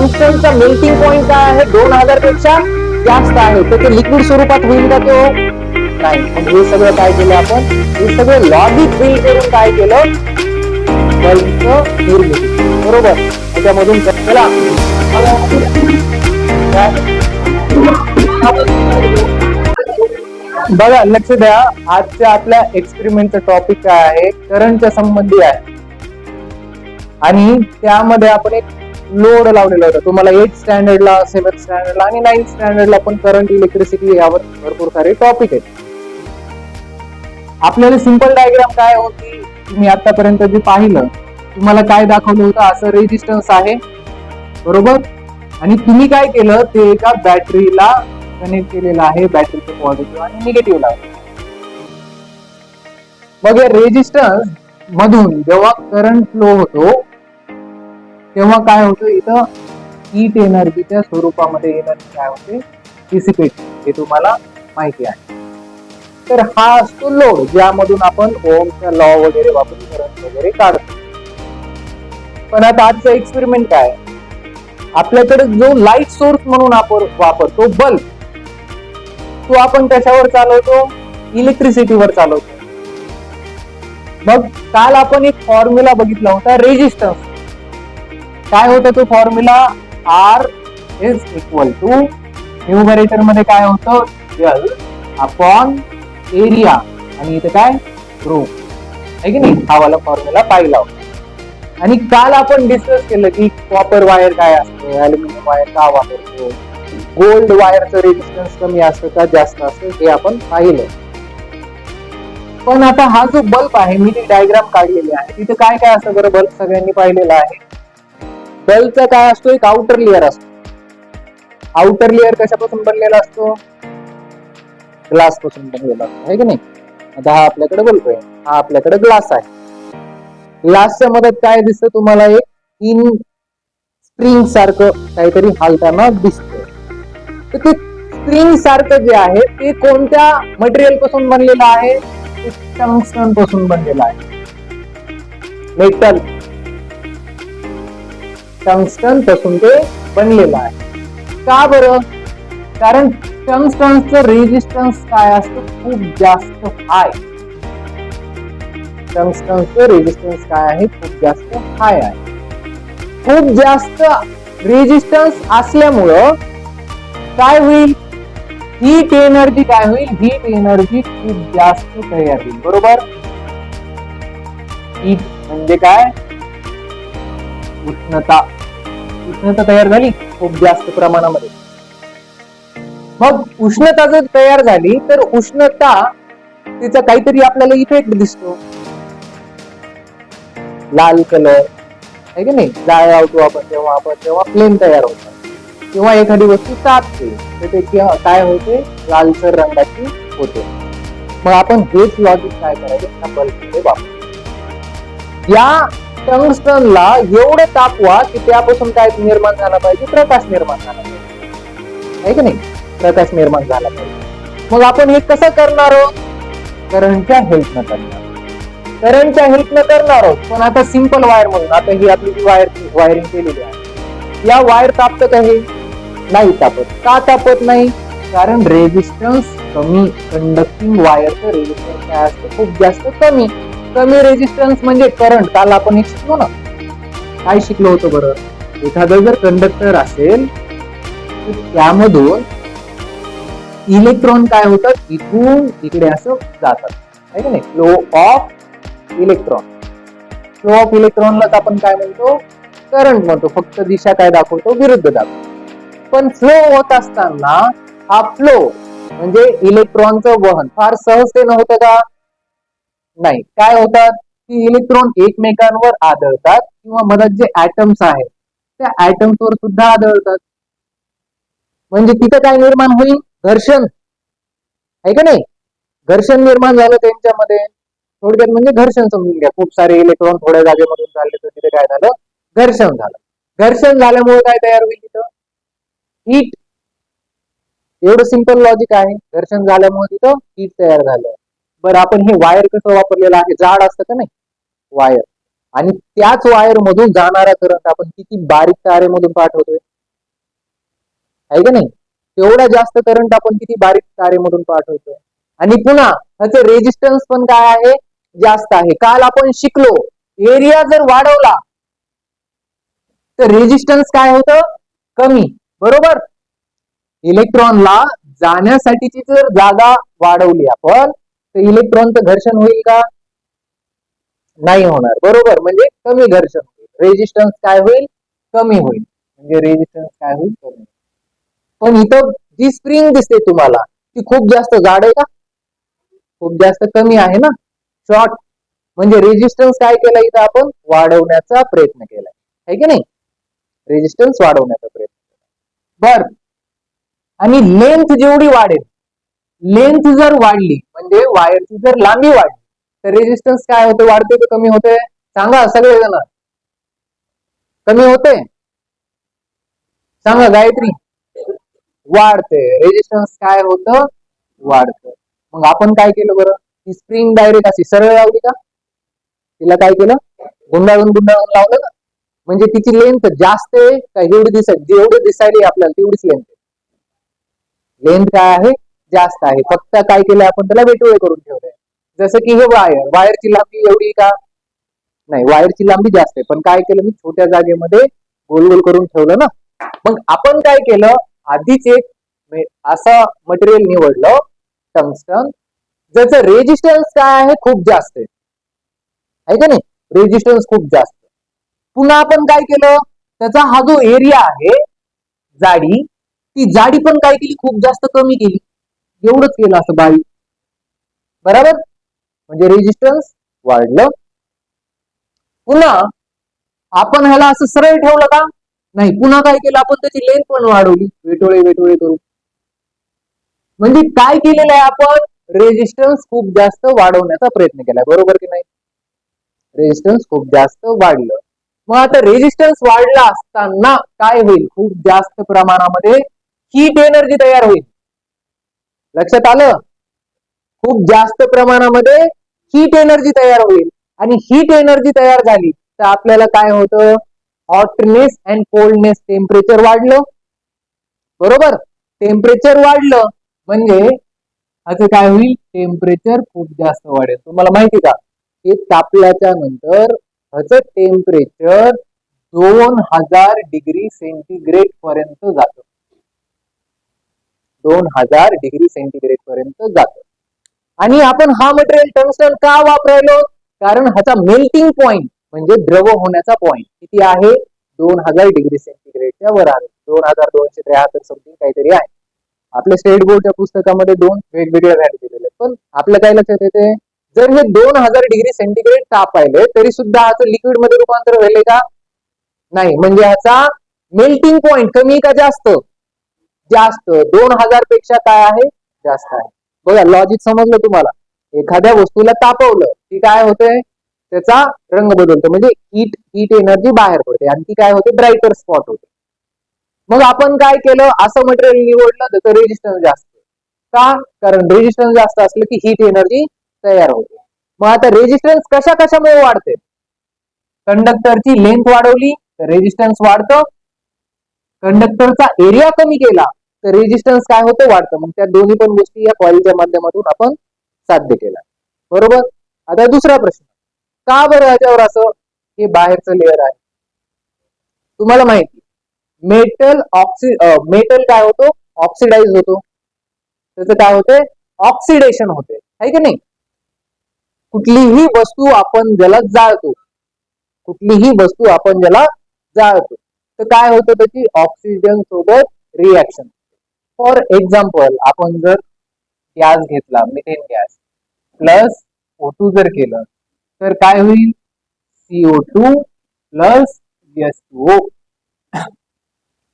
टंगस्टनचा melting point काय आहे 2000 पेक्षा जास्त आहे, तर ते लिक्विड स्वरूपात होईल का तो? नाही. मग हे सगळं काय केलं आपण, हे सगळं लॉजिक बिल्ड करून काय केलं, बल्बचं निर्मिती. बरोबर. त्याच्यामधून चला बघा, लक्ष द्या. आजच्या आपल्या एक्सपेरिमेंटचं टॉपिक काय आहे, करंटच्या संबंधी आहे. आणि त्यामध्ये आपण एक लोड लावलेला होता. तुम्हाला 8th स्टँडर्डला, 7th स्टँडर्डला आणि 9th स्टँडर्डला पण करंट, इलेक्ट्रिसिटी यावर भरपूर सारे टॉपिक आहेत. आपल्याला सिंपल डायग्राम काय होती, तुम्ही आतापर्यंत जे पाहिलं, तुम्हाला काय दाखवलं होतं, असं रेजिस्टन्स आहे. बरोबर. आणि तुम्ही काय केलं, ते एका बॅटरीला कनेक्ट केलेलं आहे, बॅटरीचे पॉझिटिव्ह आणि निगेटिव्ह लावले. मग या रेजिस्टन्स मधून जेव्हा करंट फ्लो होतो तेव्हा काय होतं, इथं हीट एनर्जीच्या स्वरूपामध्ये एनर्जी काय होते, डिसिपेट, हे तुम्हाला माहिती आहे. तर हा असतो लोड, ज्यामधून आपण ओहमचा लॉ वगैरे वापरून करंट वगैरे काढतो. पण आता आजचा एक्सपेरिमेंट काय, आपल्याकडे जो लाईट सोर्स म्हणून आपण वापरतो बल्ब, तो आपण कशावर चालवतो, इलेक्ट्रिसिटीवर चालवतो. मग काल आपण एक फॉर्म्युला बघितला होता रेजिस्टन्स. काय होता तो formula, R is equal to numerator मध्ये काय होतं, एल अपॉन एरिया, आणि इथे काय, रो आहे की नाही. हा वाला फॉर्म्युला पाहिला होता. आणि काल आपण डिस्कस केलं की कॉपर वायर काय असतं, अल्युमिनियम वायर का वापरतो, गोल्ड वायरचं रेजिस्टन्स कमी असतं का जास्त असतं, हे आपण पाहिलं. पण आता हा जो बल्ब आहे, मी ती डायग्राम काढलेली आहे, तिथे काय काय असतं बरं, बल्ब सगळ्यांनी पाहिलेला आहे. बल्बचा काय असतो, एक आउटर लेअर असतो. आउटर लेअर कशापासून बनलेला असतो, ग्लास पासून बनलेला असतो, है की नाही. आता हा आपल्याकडे बल्ब आहे, हा आपल्याकडे ग्लास आहे. ग्लासच्या मदत काय दिसतं तुम्हाला, एक इन स्प्रिंग सारखं काहीतरी हालताना दिसतं. तर ते स्प्रिंग सारखं जे आहे ते कोणत्या मटेरियल पासून बनलेलं आहे, टंगस्टन पासून बनलेलं आहे. मेटल, टंगस्टन पासून ते बनलेलं आहे. का बरं, कारण टंगस्टनचं रेजिस्टन्स काय असतं, खूप जास्त हाय. टंगस्टनचं रेजिस्टन्स काय आहे, खूप जास्त हाय आहे. खूप जास्त रेजिस्टन्स असल्यामुळं काय होईल, हीट एनर्जी काय होईल, हीट एनर्जी खूप जास्त तयार होईल. बरोबर. हीट म्हणजे काय, उष्णता. उष्णता तयार झाली खूप जास्त प्रमाणामध्ये. मग उष्णता जर तयार झाली तर उष्णता, तिचा काहीतरी आपल्याला इफेक्ट दिसतो, लाल कलर आहे की नाही. जाळ लावतो आपण तेव्हा फ्लेम तयार होतात, किंवा एखादी वस्तू तापते तर ते काय होते, लालसर रंगाची होते. मग आपण हेच लॉजिक काय करायचं, बल्बमध्ये वापरू. या टंगस्टनला एवढं तापवा की त्यापासून काय निर्माण झाला पाहिजे, प्रकाश निर्माण झाला पाहिजे, आहे की नाही. प्रकाश निर्माण झाला पाहिजे. मग आपण हे कसं करणार आहोत, करंटच्या हेल्पनं करणार, करंटच्या हेल्पनं करणार आहोत. पण आता सिंपल वायर म्हणून, आता ही आपली जी वायरिंग केलेली आहे, या वायर तापत का, हे नाही तापत. का तापत नाही, कारण रेजिस्टन्स कमी. कंडक्टिंग वायरचं रेजिस्टन्स काय असतं, खूप जास्त कमी. कमी रेजिस्टन्स म्हणजे करंट. काल आपण एक शिकलो ना, काय शिकलो होतं बरं, एखादं जर कंडक्टर असेल तर त्यामधून इलेक्ट्रॉन काय होतात, इथून इकडे असं जातात, आहे की नाही. Flow of electron. Flow of इलेक्ट्रॉनलाच आपण काय म्हणतो, करंट म्हणतो. फक्त दिशा काय दाखवतो, विरुद्ध दाखवतो. पण फ्लो होत असताना हा फ्लो म्हणजे इलेक्ट्रॉनचं वहन फार सहजतेनं होतं का, नाही. काय होतात की इलेक्ट्रॉन एकमेकांवर आदळतात, किंवा मधात जे ऍटम्स आहेत त्या ऍटम्स वर सुद्धा आदळतात. म्हणजे तिथं काय निर्माण होईल, घर्षण, आहे का नाही. घर्षण निर्माण झालं त्यांच्यामध्ये. थोडक्यात म्हणजे घर्षण समजून घ्या. खूप सारे इलेक्ट्रॉन थोड्या जागेमधून चालले तर तिथे काय झालं, घर्षण झालं. घर्षण झाल्यामुळे काय तयार होईल, तिथं हीट. एवढं सिंपल लॉजिक आहे. घर्षण झाल्यामुळे तिथं हीट तयार झालं. बरं, आपण हे वायर कसं वापरलेलं आहे, जाड असतं का नाही वायर, आणि त्याच वायर मधून जाणारा करंट आपण किती बारीक तारेमधून पाठवतोय, आहे का नाही? तेवढा जास्त करंट आपण किती बारीक तारेमधून पाठवतो. आणि पुन्हा ह्याचं रेजिस्टन्स पण काय आहे, जास्त आहे. काल आपण शिकलो एरिया जर वाढवला तर रेजिस्टन्स काय होतं, कमी. बरोबर. इलेक्ट्रॉनला जाण्यासाठीची जर जागा वाढवली आपण तर इलेक्ट्रॉनचं घर्षण होईल का, नाही होणार. बरोबर. म्हणजे कमी घर्षण होईल. रेजिस्टन्स काय होईल, कमी होईल. म्हणजे रेजिस्टन्स काय होईल, कमी. पण इथं जी स्प्रिंग दिसते तुम्हाला ती खूप जास्त जाड आहे का, खूप जास्त कमी आहे ना, शॉर्ट. म्हणजे रेजिस्टन्स काय केला इथं आपण, वाढवण्याचा प्रयत्न केलाय, आहे की नाही? रेजिस्टन्स वाढवण्याचा प्रयत्न केला. बर. आणि लेंथ जेवढी वाढेल, लेंथ जर वाढली म्हणजे वायरची जर लांबी वाढली तर रेजिस्टन्स काय होते, वाढते की कमी होते, सांगा सगळेजण. कमी होते, सांगा गायत्री. वाढते. रेजिस्टन्स काय होतं, वाढतं. मग आपण काय केलं बरं, ही स्प्रिंग डायरेक्ट अशी सरळ लावली का, तिला काय केलं, गुंडाळून गुंडाळून लावलं ना. म्हणजे तिची लेंथ जास्त आहे का, एवढी जेवढे दिसायली आपल्याला तेवढीच लेंथ आहे. लेंथ काय आहे, जास्त आहे. फक्त काय केलं आपण, त्याला वेटोळे करून ठेवलंय. जसं की हे वायरची लांबी एवढी का, नाही, वायरची लांबी जास्त आहे, पण काय केलं मी, छोट्या जागेमध्ये गोल गोल करून ठेवलं ना. मग आपण काय केलं, आधीच एक असं मटेरियल निवडलं, टंगस्टन, ज्याचं रेजिस्टन्स काय आहे, खूप जास्त आहे का नाही, रेजिस्टन्स खूप जास्त. पुन्हा आपण काय केलं, त्याचा हा जो एरिया आहे, जाडी, ती जाडी पण काय केली, खूप जास्त कमी केली. एवढंच केलं असं बारीक. बरोबर. म्हणजे रेजिस्टन्स वाढलं. पुन्हा आपण ह्याला असं सरळ ठेवलं का, नाही, पुन्हा काय केलं आपण, त्याची लेंथ पण वाढवली, वेटोळे वेटोळे करून. म्हणजे काय केलेलं आहे आपण, रेजिस्टन्स खूप जास्त वाढवण्याचा प्रयत्न केलाय. बरोबर की नाही? रेजिस्टन्स खूप जास्त वाढलं. मग आता रेजिस्टन्स वाढला असताना काय होईल, खूप जास्त प्रमाणामध्ये हीट एनर्जी तयार होईल. लक्षात आलं? खूप जास्त प्रमाणामध्ये हीट एनर्जी तयार होईल. आणि हीट एनर्जी तयार झाली तर आपल्याला काय होतं, हॉटनेस अँड कोल्डनेस, टेम्परेचर वाढलं. बरोबर. टेम्परेचर वाढलं म्हणजे असं काय होईल, टेम्परेचर खूप जास्त वाढेल. तुम्हाला माहिती का, हे तापल्याच्या नंतर ह्याचं टेम्परेचर 2000 डिग्री सेंटीग्रेड पर्यंत जातं. 2000 डिग्री सेंटीग्रेड पर्यंत जातं. आणि आपण हा मटेरियल टंगस्टन का वापरायलो, कारण ह्याचा मेल्टिंग पॉइंट म्हणजे द्रव होण्याचा पॉइंट किती आहे, 2000 डिग्री सेंटीग्रेडच्या वर आहे. 2273 समथिंग काहीतरी आहे. आपल्या स्टेट बोर्डच्या पुस्तकामध्ये 2 वेगवेगळ्या व्हॅल्यू दिलेले, पण आपल्या काय लक्षात येते, जर हे 2000 डिग्री सेंटीग्रेड तापायले तरी सुद्धा ह्याचं लिक्विड मध्ये रूपांतर व्हायले का, नाही. म्हणजे ह्याचा मेल्टिंग पॉइंट कमी का जास्त, जास्त. 2000 पेक्षा काय आहे, जास्त आहे. बघा, लॉजिक समजलं तुम्हाला. एखाद्या वस्तूला तापवलं की काय होते, त्याचा रंग बदलतो, म्हणजे हीट हीट एनर्जी बाहेर पडते आणि ती काय होते, ब्राईटर स्पॉट होते. मग आपण काय केलं, असं मटेरियल निवडलं त्याचं रेजिस्टन्स जास्त का, कारण रेजिस्टन्स जास्त असलं की हीट एनर्जी तयार होते. मग आता रेजिस्टन्स कशा कशामुळे वाढते, कंडक्टरची लेंथ वाढवली तर रेजिस्टन्स वाढतं, कंडक्टरचा एरिया कमी केला तर रेजिस्टन्स काय होतं, वाढतं. मग त्या दोन्ही पण गोष्टी या कॉइलच्या माध्यमातून आपण साध्य केला. बरोबर. आता दुसरा प्रश्न, का बरं याच्यावर असं, हे बाहेरचं लेअर आहे, तुम्हाला माहिती, मेटल काय होतो, ऑक्सिडाइज होतो. त्याचं काय होते, ऑक्सिडेशन होते, आहे की नाही? कुठलीही वस्तू आपण ज्याला जाळतो, कुठलीही वस्तू आपण ज्याला जाळतो तर काय होतं, त्याची ऑक्सिजन सोबत रिॲक्शन. फॉर एक्झाम्पल, आपण जर गॅस घेतला, मिथेन गॅस प्लस O2 जर केलं तर काय होईल, CO2 प्लस H2O.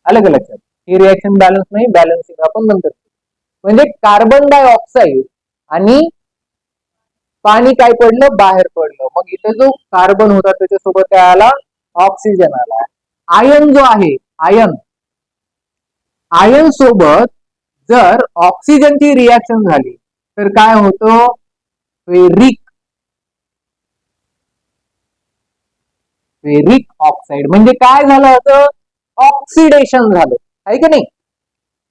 आलं का लक्षात? ही रिॲक्शन बॅलन्स नाही, बॅलन्सिंग आपण नंतर. म्हणजे कार्बन डायऑक्साईड आणि पाणी काय पडलं, बाहेर पडलं. मग इथे जो कार्बन होता त्याच्यासोबत काय आला, ऑक्सिजन आला. आयन जो आहे, आयन, आयन सोबत जर ऑक्सिजनची रिॲक्शन झाली तर काय होतं, फेरिक, फेरिक ऑक्साईड. म्हणजे काय झालं होतं, ऑक्सिडेशन झालं, आहे की नाही?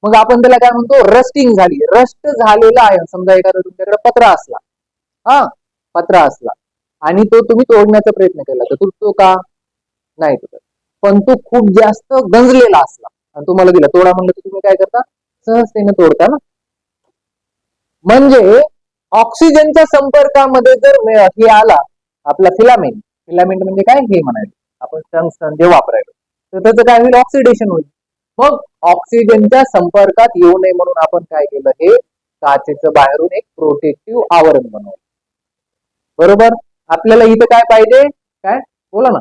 मग आपण त्याला काय म्हणतो, रस्टिंग झाली, रस्ट झालेला आहे. समजा एखादा तुमच्याकडे पत्रा असला, हा पत्रा असला आणि तो तुम्ही तोडण्याचा प्रयत्न केला तर तुटतो का? नाही तुटत. पण तो खूप जास्त गंजलेला असला आणि तुम्हाला दिला तोडा म्हणलं तर तुम्ही काय करता, सहजतेने तोडता ना. म्हणजे ऑक्सिजनच्या संपर्कामध्ये जर हे आला आपला फिलामेंट, फिलामेंट म्हणजे काय हे म्हणायचं आपण टंगस्टन जे वापरायचं, तर त्याचं काय होईल, ऑक्सिडेशन होईल. मग ऑक्सिजनच्या संपर्कात येऊ नये म्हणून आपण काय केलं, हे काचेचं बाहेरून एक प्रोटेक्टिव्ह आवरण बनवलं. बरोबर. आपल्याला इथं काय पाहिजे, काय बोला ना,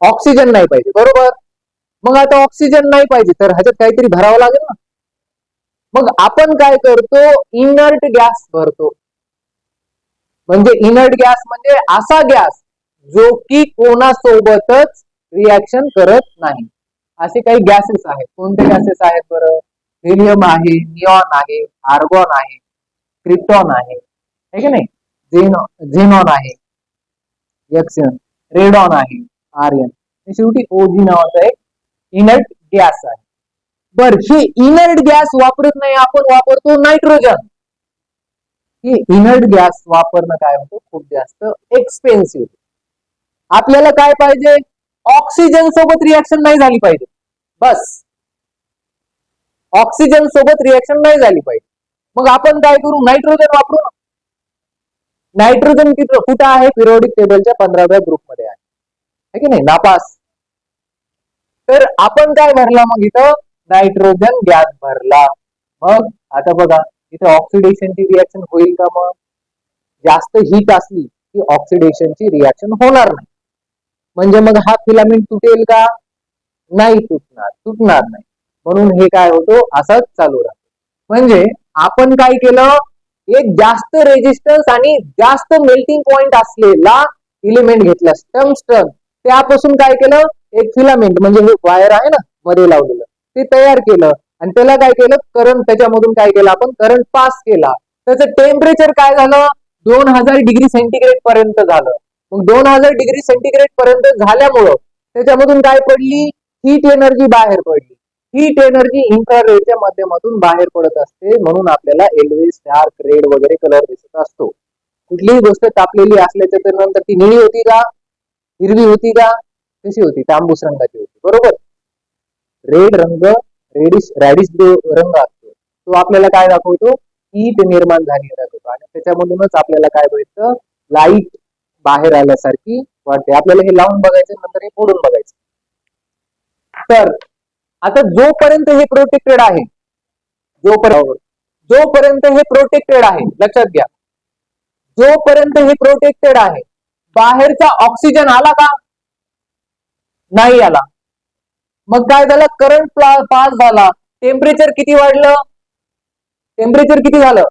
ऑक्सिजन नाही पाहिजे. बरोबर. मग आता ऑक्सिजन नाही पाहिजे तर ह्याच्यात काहीतरी भरावं लागेल ना. मग आपण काय करतो, इनर्ट गॅस भरतो. म्हणजे इनर्ट गॅस म्हणजे असा गॅस जो की कोणासोबतच रिॲक्शन करत नाही. असे काही गॅसेस आहेत. कोणते गॅसेस आहेत बरं? हेलियम आहे, निऑन आहे, आर्गॉन आहे, क्रिप्टॉन आहे, है की नाही, झेनॉन आहे, एक्सियन, रेडॉन आहे, आर्यन, शेवटी ओजी नावाचा एक इनर्ट गॅस आहे. बर, हे इनर्ट गॅस वापरत नाही आपण, वापरतो नायट्रोजन. हे इनर्ट गॅस वापरणं काय होतं, खूप जास्त एक्सपेन्सिव्ह. आपल्याला काय पाहिजे, ऑक्सिजन सोबत रिॲक्शन नाही झाली पाहिजे. बस, ऑक्सिजन सोबत रिॲक्शन नाही झाली पाहिजे. मग आपण काय करू, नायट्रोजन वापरू. नायट्रोजन कुठं आहे, पिरियोडिक टेबलच्या 15व्या ग्रुपमध्ये आहे की नाही, नापास. तर आपण काय भरला, मग इथं नायट्रोजन गॅस भरला. मग आता बघा इथं ऑक्सिडेशनची रिॲक्शन होईल का? मग जास्त हीट असली की ऑक्सिडेशनची रिॲक्शन होणार नाही. म्हणजे मग हा फिलामेंट तुटेल का? नाही तुटणार नाही. म्हणून हे काय होतो, असंच चालू राहतो. म्हणजे आपण काय केलं, एक जास्त रेजिस्टन्स आणि जास्त मेल्टिंग पॉइंट असलेला इलिमेंट घेतला, टंगस्टन. त्यापासून काय केलं, एक फिलामेंट म्हणजे हे वायर आहे ना मध्ये लावलेलं, ते तयार केलं आणि त्याला काय केलं, करंट, त्याच्यामधून काय केलं आपण, करंट पास केला. त्याचं टेम्परेचर काय झालं, 2000 डिग्री सेंटीग्रेड पर्यंत झालं. मग 2000 डिग्री सेंटीग्रेड पर्यंत झाल्यामुळं त्याच्यामधून काय पडली, हीट एनर्जी बाहेर पडली. हीट एनर्जी इन्फ्रारेडच्या माध्यमातून बाहेर पडत असते, म्हणून आपल्याला येलोइश, डार्क रेड वगैरे कलर दिसत असतो. कुठलीही गोष्ट तापलेली असल्याच्या नंतर ती निळी होती का, हिरवी होती का, कशी होती, तांबूस रंगाची होती. बरोबर. रेड रंग, रॅडिश रंग असतो, तो आपल्याला काय दाखवतो, हीट निर्माण झाली दाखवतो आणि त्याच्यामधूनच आपल्याला काय भेटतं, लाईट बाहेर आल्यासारखी वाटते. आपल्याला हे लावून बघायचं, नंतर हे फोडून बघायचं. तर आता जोपर्यंत हे प्रोटेक्टेड आहे, जोपर्यंत हे प्रोटेक्टेड आहे, लक्षात घ्या, जोपर्यंत हे प्रोटेक्टेड आहे, बाहेरचा ऑक्सिजन आला का? नाही आला. मग काय झालं, करंट पास झाला. टेम्परेचर किती वाढलं, टेम्परेचर किती झालं,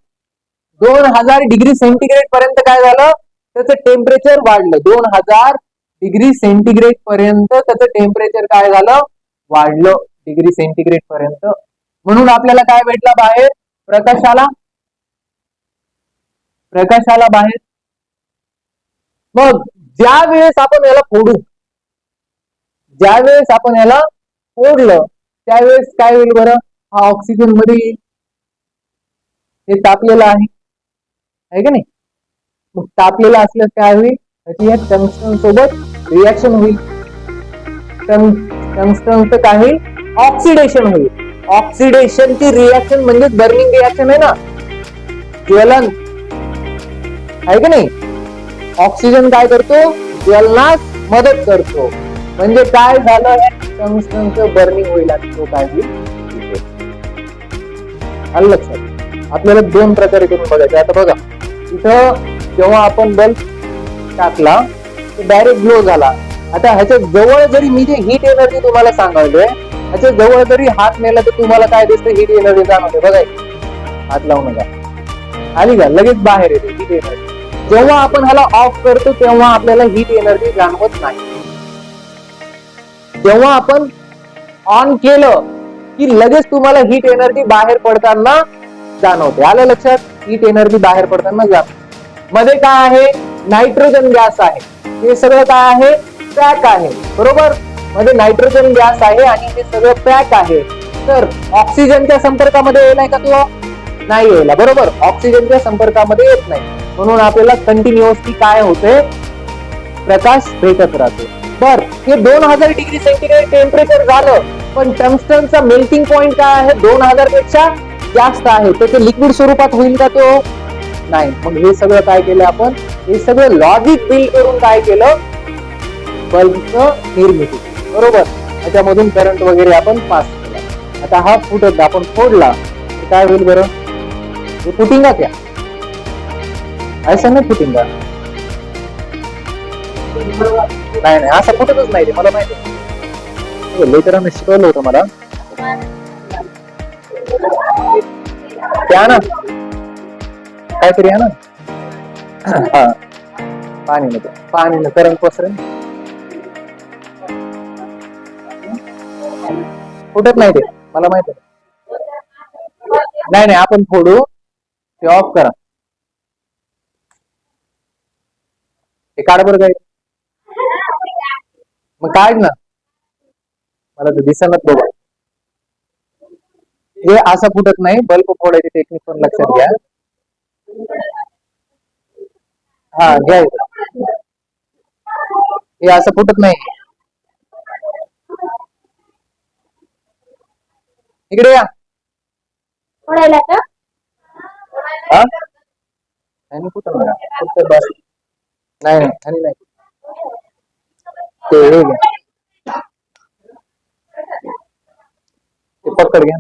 2000 डिग्री सेंटीग्रेड पर्यंत काय झालं, त्याचं टेम्परेचर वाढलं. 2000 डिग्री सेंटीग्रेड पर्यंत त्याचं टेम्परेचर काय झालं, वाढलं डिग्री सेंटीग्रेड पर्यंत. म्हणून आपल्याला काय भेटला बाहेर, प्रकाशाला बाहेर. मग ज्या वेळेस आपण याला फोडू, ज्या वेळेस आपण याला फोडलं त्यावेळेस काय होईल बरं, हा ऑक्सिजन मध्ये येईल, हे तापलेलं आहे का नाही. मग तापलेलं असल्यास काय होईल, त्याची या टंगस्टन सोबत रिॲक्शन होईल. टंगस्टनचं काय होईल, ऑक्सिडेशन होईल. ऑक्सिडेशनची रिॲक्शन म्हणजे बर्निंग रिॲक्शन आहे ना, ज्वलन आहे का नाही. ऑक्सिजन काय करतो, ज्वलनास मदत करतो. म्हणजे काय झालं, टंगस्टनचं बर्निंग होईल आणि तो काय होईल, आलं लक्षात. आपल्याला दोन प्रकारे करून बघायचं. आता बघा इथं जेव्हा आपण बल्ब टाकला डायरेक्ट ग्लो झाला. आता ह्याच्या जवळ जरी मी जे हीट एनर्जी तुम्हाला सांगायलोय, ह्याच्या जवळ जरी हात नेला तर तुम्हाला काय दिसतं, हीट एनर्जी जाणवते. बघा हात लावू नका, आली का, लगेच बाहेर येते हीट एनर्जी. जेव्हा आपण ह्याला ऑफ करतो तेव्हा आपल्याला हीट एनर्जी जाणवत नाही. जेव्हा आपण ऑन केलं की लगेच तुम्हाला हीट एनर्जी बाहेर पडताना जाणवते. आलं लक्षात, हीट एनर्जी बाहेर पडताना जाणवते. मध्ये काय आहे, नायट्रोजन गॅस आहे. हे सगळं काय आहे, पॅक आहे. बरोबर, मध्ये नायट्रोजन गॅस आहे आणि हे सगळं पॅक आहे. तर ऑक्सिजनच्या संपर्कामध्ये येईल का तो? नाही यायला, बरोबर. ऑक्सिजनच्या संपर्कामध्ये येत नाही, म्हणून आपल्याला कंटिन्युअसली काय होते, प्रकाश भेटत राहतो. बर, हे 2000 डिग्री सेंटीग्रेड टेम्परेचर झालं, पण टंगस्टनचा मेल्टिंग पॉइंट काय आहे, 2000 पेक्षा जास्त आहे. त्याचे लिक्विड स्वरूपात होईल का तो? नाही. मग हे सगळं काय केलं आपण, हे सगळं लॉजिक बिल्ड करून काय केलं, बल्बचं निर्मिती, बरोबर. त्याच्यामधून करंट वगैरे आपण पास केला. आता हा फुटत आपण फोडला तर काय होईल बरं, हे फुटिंगा क्या, असं नाही फुटिंगा, नाही नाही असं फुटतच नाही, मला माहिती, लेकरांना शिकवलं होतं मला. त्या ना काहीतरी आहे ना, हा, पाणीनं करंट पसरेल, फुटत नाही ते, मला माहिती. नाही नाही आपण फोडू, ते ऑफ करा, ते काढ बरं काय, मग काढ ना, मला तर दिसणार बाबा. हे असं फुटत नाही, बल्ब फोडायची टेक्निक पण लक्षात घ्या. हा घ्या, हे असं फुटत नाही, इकडे या. हा नाही फुटत बस, नाही आणि नाही ते हे घ्या, ते पकड घ्या,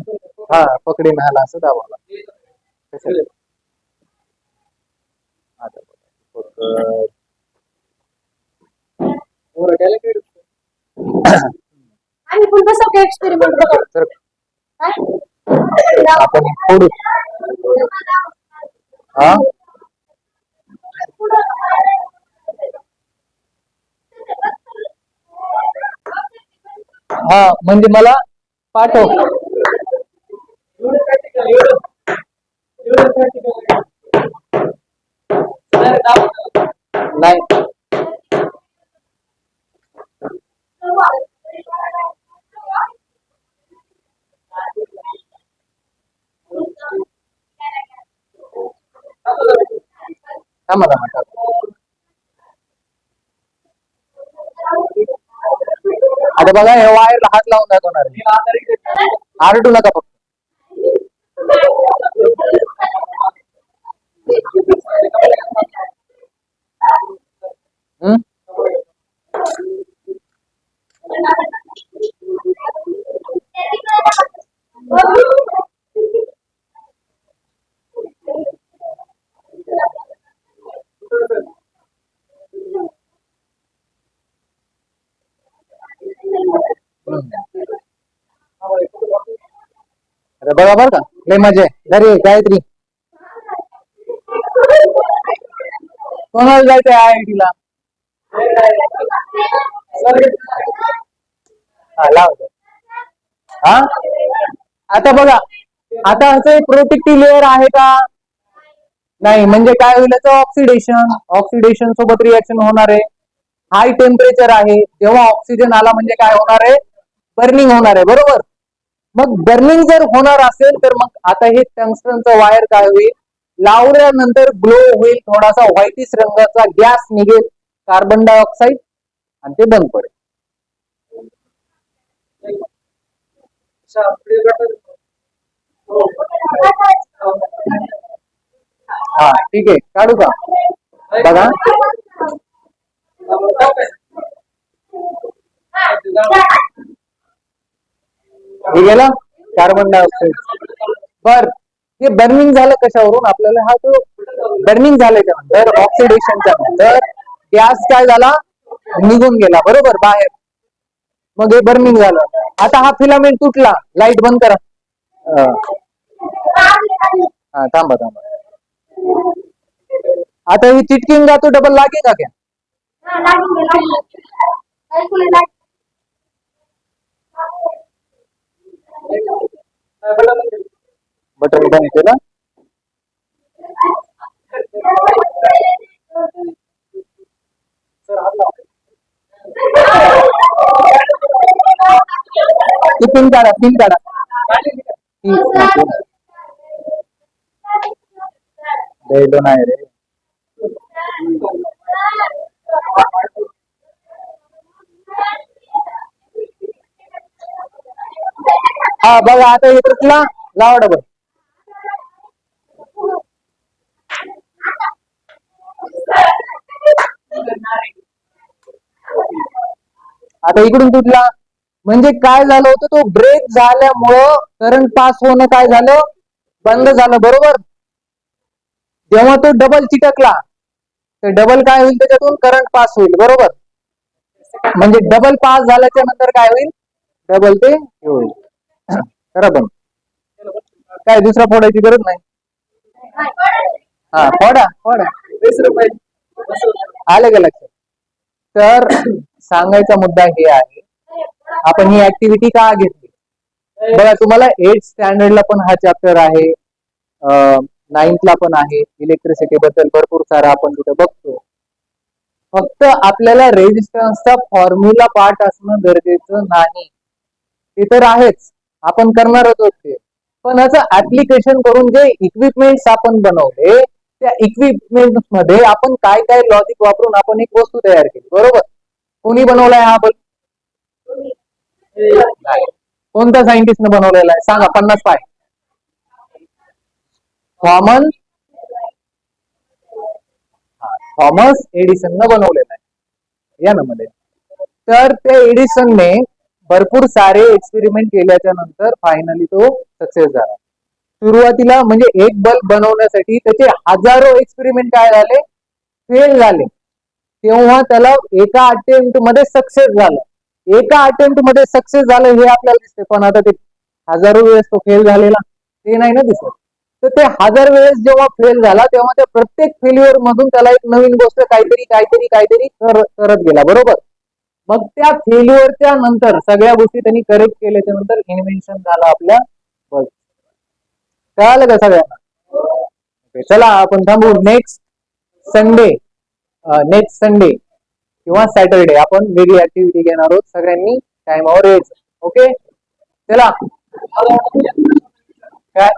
हा पकडी नाला असं दाबाला, आपण फोडू, हा हा म्हणजे मला पाठव, नाही मला आता बघा, हे वायरला हात लावून दाखवणार, आरडू नका फक्त. अरे बघा बरं का, लय मजा आहे. अरे गायत्री, कोणाला जायचंय IIT ला? हा लावतो, हा आता बघा, आता असं प्रोटेक्टिव्ह लेअर आहे का? नाही. म्हणजे काय होईल, ऑक्सिडेशन, ऑक्सिडेशन सोबत रिएक्शन होणार आहे. हाय टेम्परेचर आहे, जेव्हा ऑक्सिजन आला म्हणजे काय होणार आहे, बर्निंग होणार आहे, बरोबर. मग बर्निंग जर होणार असेल तर मग आता हे टंगस्टनचं वायर काय होईल, लावल्यानंतर ग्लो होईल, थोडासा व्हाईटिश रंगाचा गॅस निघेल, कार्बन डायऑक्साईड, आणि ते बंद पडेल. हा ठीक आहे, काढू का, बघा. हे गेलं कार्बन डायऑक्साईड. बर, हे बर्निंग झालं कशावरून, आपल्याला हा तो बर्निंग झाल्याच्या नंतर, ऑक्सिडेशनच्या नंतर गॅस काय झाला, निघून गेला, बरोबर, बाहेर. मग हे बर्निंग झालं. आता हा फिलामेंट तुटला, लाईट बंद करा. हा थांबा थांबा, आता ही चिटकिंग तो डबल लागेगा क्या? बटन बंद केलं, पिन काढा, पिन काढा. डेड नाही रे. हा बघा आता इकडला लावा डबल. आता इकडून तुटला म्हणजे काय झालं होतं, तो ब्रेक झाल्यामुळं करंट पास होणं काय झालं, बंद झालं. बरोबर. जेव्हा तो डबल चिटकला तर डबल काय होईल, त्याच्यातून करंट पास होईल. बरोबर. म्हणजे डबल पास झाल्याच्या नंतर काय होईल, डबल ते होईल. करा पण काय दुसरा फोडायची गरज नाही. हा फोडा फोडा. आलं का लक्षात. तर सांगायचा मुद्दा हे आहे, आपण ही ऍक्टिव्हिटी का घेतली. बघा तुम्हाला 8th स्टँडर्डला पण हा चॅप्टर आहे, 9thला पण आहे. इलेक्ट्रिसिटी बद्दल भरपूर सारा आपण तिथे बघतो. फक्त आपल्याला रेजिस्टन्सचा फॉर्म्युला पार्ट असणं गरजेचं नाही. ते तर आहेच, आपण करणार होतो ते. पण याचं ऍप्लिकेशन करून जे इक्विपमेंट्स आपण बनवले, त्या इक्विपमेंट मध्ये आपण काय काय लॉजिक वापरून आपण एक वस्तू तयार केली. बरोबर. कोणी बनवलाय हा बल्ब? कोणत्या सायंटिस्टने बनवलेला आहे सांगा. 50 पाय. थॉमस एडिसननं बनवलेला आहे या ना मध्ये. तर त्या एडिसनने भरपूर सारे एक्सपेरिमेंट केल्याच्या नंतर फायनली तो सक्सेस झाला. सुरुवातीला म्हणजे एक बल्ब बनवण्यासाठी त्याचे हजारो एक्सपेरिमेंट काय झाले, फेल झाले. तेव्हा त्याला एका अटेम्प्ट मध्ये सक्सेस झालं. एका अटेम्प्ट मध्ये सक्सेस झालं हे आपल्याला दिसते, पण आता ते हजारो वेळेस तो फेल झालेला ते नाही ना दिसत. तर ते 1000 वेळेस जेव्हा फेल झाला तेव्हा त्या प्रत्येक फेल्युअर मधून त्याला एक नवीन गोष्ट काहीतरी काहीतरी काहीतरी करत गेला. बरोबर. मग त्या फेल्युअरच्या नंतर सगळ्या गोष्टी त्यांनी करेक्ट केल्याच्या नंतर इन्व्हेन्शन झालं आपल्या बल्ब. कळालं का सगळ्यांना. चला आपण थांबू. नेक्स्ट संडे किंवा सॅटरडे आपण वेगळी ऍक्टिव्हिटी घेणार आहोत. सगळ्यांनी टाइमावर यायचं. ओके. चला काय